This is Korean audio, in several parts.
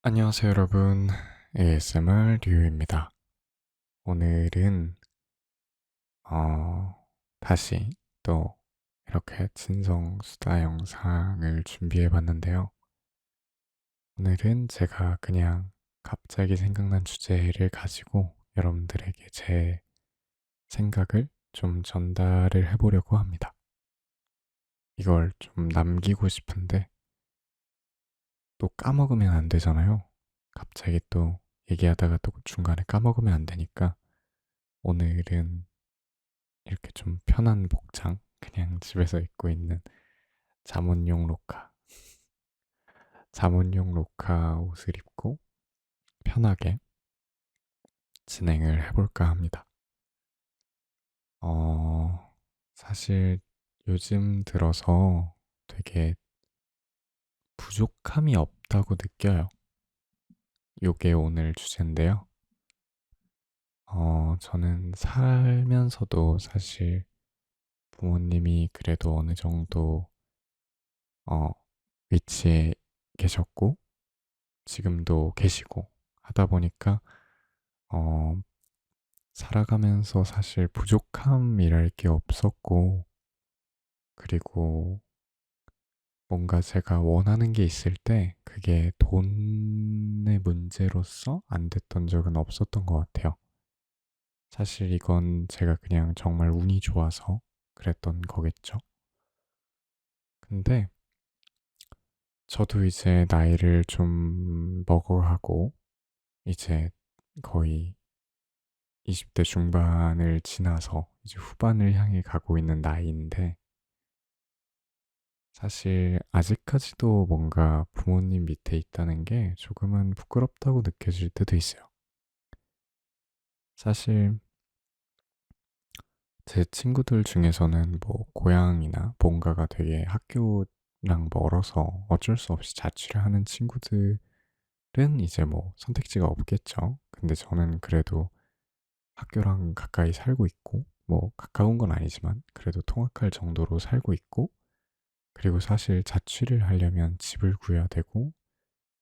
안녕하세요, 여러분. ASMR 류입니다. 오늘은 다시 또 이렇게 진성 수다 영상을 준비해 봤는데요. 오늘은 제가 그냥 갑자기 생각난 주제를 가지고 여러분들에게 제 생각을 좀 전달을 해보려고 합니다. 이걸 좀 남기고 싶은데 또 까먹으면 안 되잖아요. 갑자기 또 얘기하다가 또 중간에 까먹으면 안 되니까 오늘은 이렇게 좀 편한 복장, 그냥 집에서 입고 있는 잠옷용 로카, 잠옷용 로카 옷을 입고 편하게 진행을 해볼까 합니다. 어, 사실 요즘 들어서 되게 부족함이 없다고 느껴요. 요게 오늘 주제인데요. 저는 살면서도 사실 부모님이 그래도 어느 정도, 어, 위치에 계셨고, 지금도 계시고 하다 보니까 어, 살아가면서 사실 부족함이랄 게 없었고, 그리고 뭔가 제가 원하는 게 있을 때 그게 돈의 문제로서 안 됐던 적은 없었던 것 같아요. 사실 이건 제가 그냥 정말 운이 좋아서 그랬던 거겠죠. 근데 저도 이제 나이를 좀 먹어가고 이제 거의 20대 중반을 지나서 이제 후반을 향해 가고 있는 나이인데 사실 아직까지도 뭔가 부모님 밑에 있다는 게 조금은 부끄럽다고 느껴질 때도 있어요. 사실 제 친구들 중에서는 뭐 고향이나 뭔가가 되게 학교랑 멀어서 어쩔 수 없이 자취를 하는 친구들은 이제 뭐 선택지가 없겠죠. 근데 저는 그래도 학교랑 가까이 살고 있고 뭐 가까운 건 아니지만 그래도 통학할 정도로 살고 있고 그리고 사실 자취를 하려면 집을 구해야 되고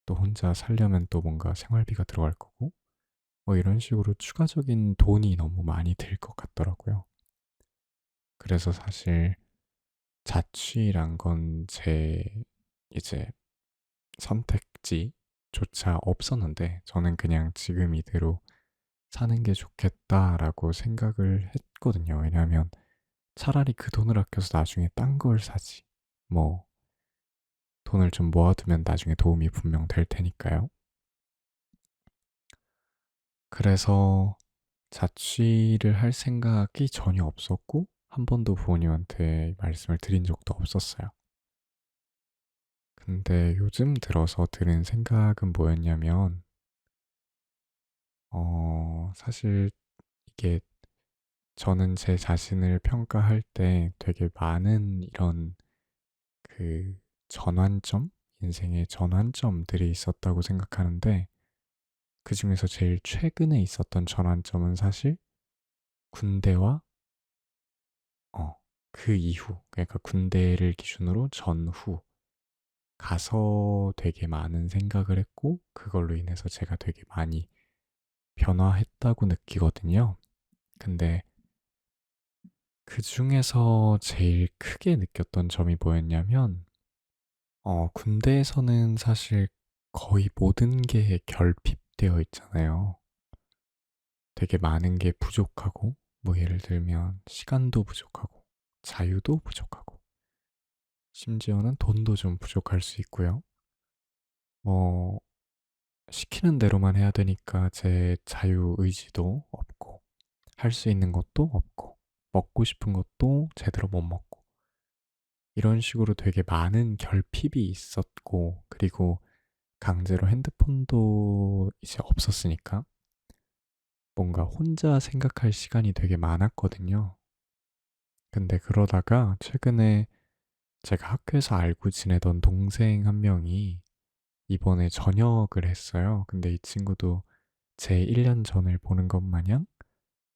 또 혼자 살려면 또 뭔가 생활비가 들어갈 거고 뭐 이런 식으로 추가적인 돈이 너무 많이 들 것 같더라고요. 그래서 사실 자취란 건 제 이제 선택지조차 없었는데 저는 그냥 지금 이대로 사는 게 좋겠다라고 생각을 했거든요. 왜냐하면 차라리 그 돈을 아껴서 나중에 딴 걸 사지. 뭐 돈을 좀 모아두면 나중에 도움이 분명 될 테니까요. 그래서 자취를 할 생각이 전혀 없었고, 한 번도 부모님한테 말씀을 드린 적도 없었어요. 근데 요즘 들어서 드는 생각은 뭐였냐면, 사실 이게 저는 제 자신을 평가할 때 되게 많은 이런 그 전환점? 인생의 전환점들이 있었다고 생각하는데, 그 중에서 제일 최근에 있었던 전환점은 사실 군대와 어, 그 이후, 그러니까 군대를 기준으로 전후 가서 되게 많은 생각을 했고, 그걸로 인해서 제가 되게 많이 변화했다고 느끼거든요. 근데 그 중에서 제일 크게 느꼈던 점이 뭐였냐면, 군대에서는 사실 거의 모든 게 결핍되어 있잖아요. 되게 많은 게 부족하고, 뭐 예를 들면 시간도 부족하고, 자유도 부족하고, 심지어는 돈도 좀 부족할 수 있고요. 뭐, 시키는 대로만 해야 되니까 제 자유 의지도 없고, 할 수 있는 것도 없고, 먹고 싶은 것도 제대로 못 먹고, 이런 식으로 되게 많은 결핍이 있었고, 그리고 강제로 핸드폰도 이제 없었으니까, 뭔가 혼자 생각할 시간이 되게 많았거든요. 근데 그러다가 최근에 제가 학교에서 알고 지내던 동생 한 명이 이번에 전역을 했어요. 근데 이 친구도 제 1년 전을 보는 것 마냥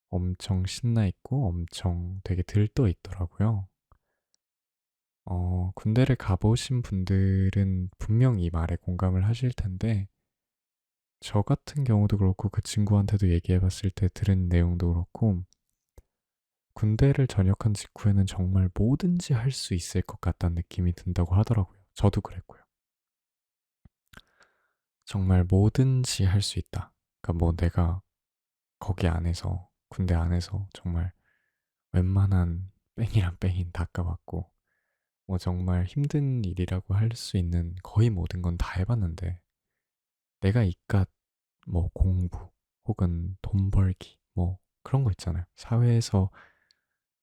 엄청 신나 있고 엄청 되게 들떠 있더라고요. 군대를 가보신 분들은 분명 이 말에 공감을 하실 텐데, 저 같은 경우도 그렇고 그 친구한테도 얘기해 봤을 때 들은 내용도 그렇고 군대를 전역한 직후에는 정말 뭐든지 할 수 있을 것 같다는 느낌이 든다고 하더라고요. 저도 그랬고요. 정말 뭐든지 할 수 있다. 그러니까 뭐 내가 거기 안에서 군대 안에서 정말 웬만한 뺑이랑 뺑인 다 까봤고 뭐 정말 힘든 일이라고 할 수 있는 거의 모든 건 다 해봤는데 내가 이깟 뭐 공부 혹은 돈 벌기 뭐 그런 거 있잖아요. 사회에서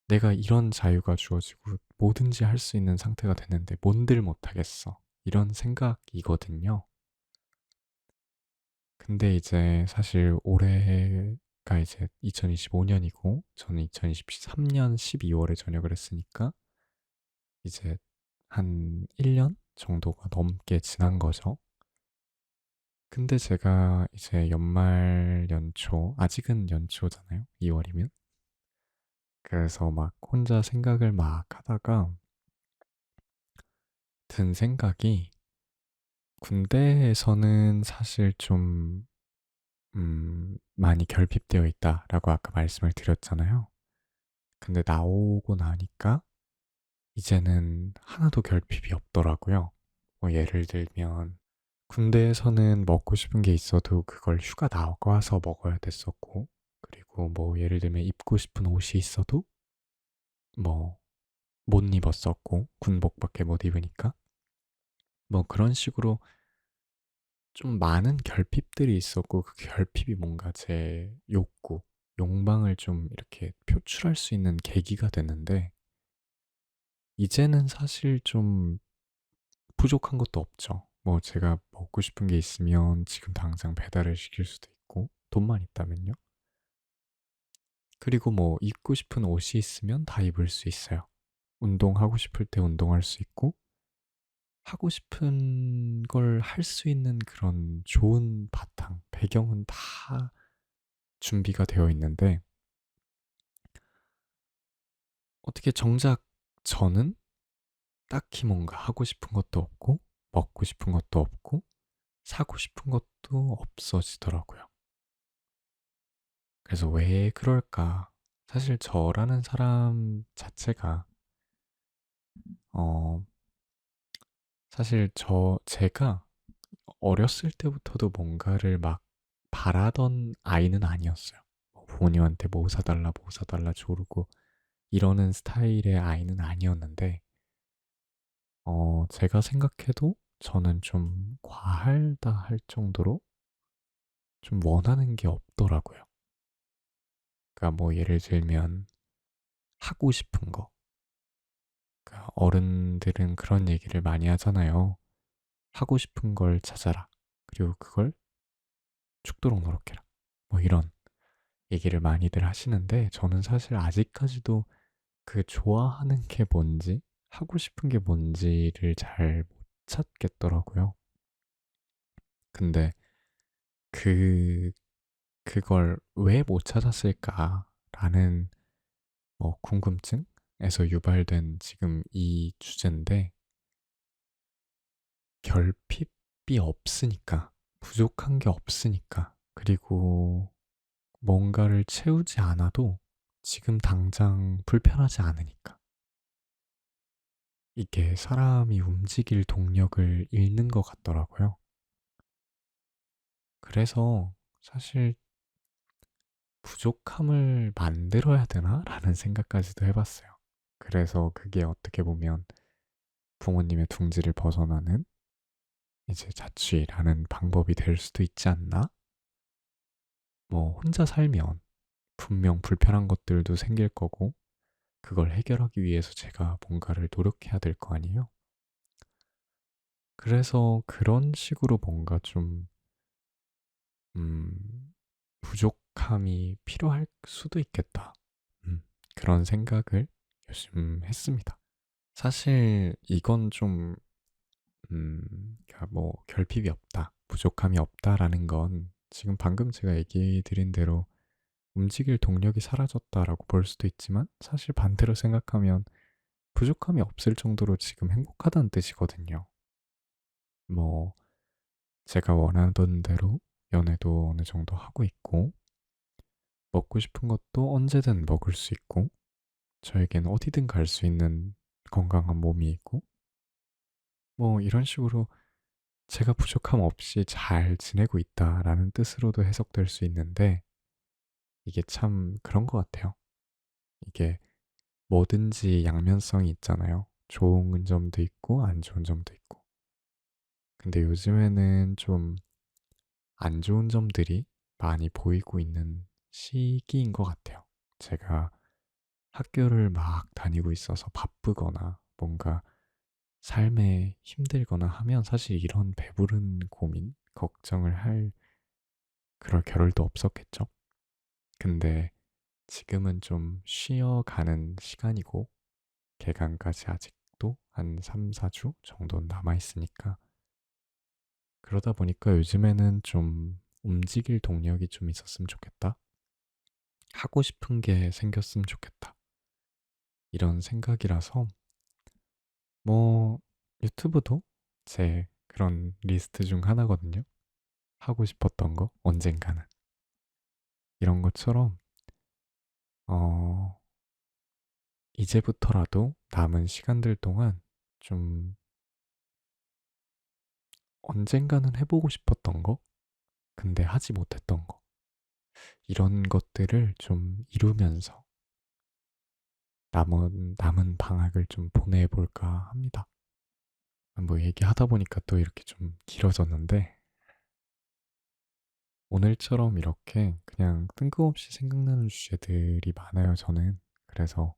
내가 이런 자유가 주어지고 뭐든지 할 수 있는 상태가 됐는데 뭔들 못하겠어. 이런 생각이거든요. 근데 이제 사실 올해가 이제 2025년이고 저는 2023년 12월에 전역을 했으니까 이제 한 1년 정도가 넘게 지난 거죠. 근데 제가 이제 연말 연초, 아직은 연초잖아요. 2월이면. 그래서 막 혼자 생각을 막 하다가 든 생각이 군대에서는 사실 좀, 많이 결핍되어 있다라고 아까 말씀을 드렸잖아요. 근데 나오고 나니까 이제는 하나도 결핍이 없더라고요. 뭐 예를 들면 군대에서는 먹고 싶은 게 있어도 그걸 휴가 나가서 먹어야 됐었고, 그리고 뭐 예를 들면 입고 싶은 옷이 있어도 뭐 못 입었었고, 군복밖에 못 입으니까. 뭐 그런 식으로 좀 많은 결핍들이 있었고, 그 결핍이 뭔가 제 욕구, 욕망을 좀 이렇게 표출할 수 있는 계기가 됐는데, 이제는 사실 좀 부족한 것도 없죠. 뭐 제가 먹고 싶은 게 있으면 지금 당장 배달을 시킬 수도 있고, 돈만 있다면요. 그리고 뭐 입고 싶은 옷이 있으면 다 입을 수 있어요. 운동하고 싶을 때 운동할 수 있고, 하고 싶은 걸 할 수 있는 그런 좋은 바탕, 배경은 다 준비가 되어 있는데, 어떻게 정작 저는 딱히 뭔가 하고 싶은 것도 없고, 먹고 싶은 것도 없고, 사고 싶은 것도 없어지더라고요. 그래서 왜 그럴까? 사실 저라는 사람 자체가, 어, 사실 제가 어렸을 때부터도 뭔가를 막 바라던 아이는 아니었어요. 뭐 부모님한테 뭐 사달라, 뭐 사달라 조르고 이러는 스타일의 아이는 아니었는데, 제가 생각해도 저는 좀 과하다 할 정도로 좀 원하는 게 없더라고요. 그러니까 뭐 예를 들면 하고 싶은 거. 그러니까 어른들은 그런 얘기를 많이 하잖아요. 하고 싶은 걸 찾아라. 그리고 그걸 죽도록 노력해라. 뭐 이런 얘기를 많이들 하시는데 저는 사실 아직까지도 그 좋아하는 게 뭔지, 하고 싶은 게 뭔지를 잘 못 찾겠더라고요. 근데 그, 그걸 왜 못 찾았을까라는 궁금증에서 유발된 지금 이 주제인데, 결핍이 없으니까, 부족한 게 없으니까, 그리고 뭔가를 채우지 않아도 지금 당장 불편하지 않으니까. 이게 사람이 움직일 동력을 잃는 것 같더라고요. 그래서 사실 부족함을 만들어야 되나? 라는 생각까지도 해봤어요. 그래서 그게 어떻게 보면 부모님의 둥지를 벗어나는 이제 자취라는 방법이 될 수도 있지 않나? 뭐 혼자 살면 분명 불편한 것들도 생길 거고 그걸 해결하기 위해서 제가 뭔가를 노력해야 될 거 아니에요? 그래서 그런 식으로 뭔가 좀, 음, 부족함이 필요할 수도 있겠다. 음, 그런 생각을 요즘 했습니다. 사실 이건 좀, 그러니까 뭐 결핍이 없다, 부족함이 없다라는 건 지금 방금 제가 얘기 드린 대로 움직일 동력이 사라졌다라고 볼 수도 있지만 사실 반대로 생각하면 부족함이 없을 정도로 지금 행복하다는 뜻이거든요. 뭐 제가 원하던 대로 연애도 어느 정도 하고 있고, 먹고 싶은 것도 언제든 먹을 수 있고, 저에겐 어디든 갈 수 있는 건강한 몸이 있고, 뭐 이런 식으로 제가 부족함 없이 잘 지내고 있다라는 뜻으로도 해석될 수 있는데, 이게 참 그런 것 같아요. 이게 뭐든지 양면성이 있잖아요. 좋은 점도 있고, 안 좋은 점도 있고. 근데 요즘에는 좀 안 좋은 점들이 많이 보이고 있는 시기인 것 같아요. 제가 학교를 막 다니고 있어서 바쁘거나 뭔가 삶에 힘들거나 하면 사실 이런 배부른 고민, 걱정을 할 그럴 겨를도 없었겠죠. 근데 지금은 좀 쉬어가는 시간이고 개강까지 아직도 한 3, 4주 정도 남아있으니까 그러다 보니까 요즘에는 좀 움직일 동력이 좀 있었으면 좋겠다. 하고 싶은 게 생겼으면 좋겠다. 이런 생각이라서 뭐 유튜브도 제 그런 리스트 중 하나거든요. 하고 싶었던 거 언젠가는 이런 것처럼 어 이제부터라도 남은 시간들 동안 좀 언젠가는 해보고 싶었던 거 근데 하지 못했던 거 이런 것들을 좀 이루면서 남은 방학을 좀 보내볼까 합니다. 뭐 얘기하다 보니까 또 이렇게 좀 길어졌는데 오늘처럼 이렇게 그냥 뜬금없이 생각나는 주제들이 많아요, 저는. 그래서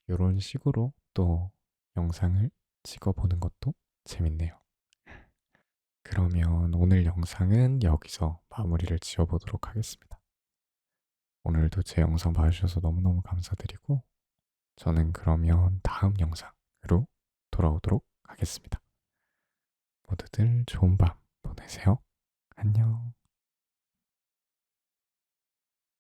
이런 식으로 또 영상을 찍어보는 것도 재밌네요. 그러면 오늘 영상은 여기서 마무리를 지어보도록 하겠습니다. 오늘도 제 영상 봐주셔서 너무너무 감사드리고, 저는 그러면 다음 영상으로 돌아오도록 하겠습니다. 모두들 좋은 밤 보내세요. 안녕.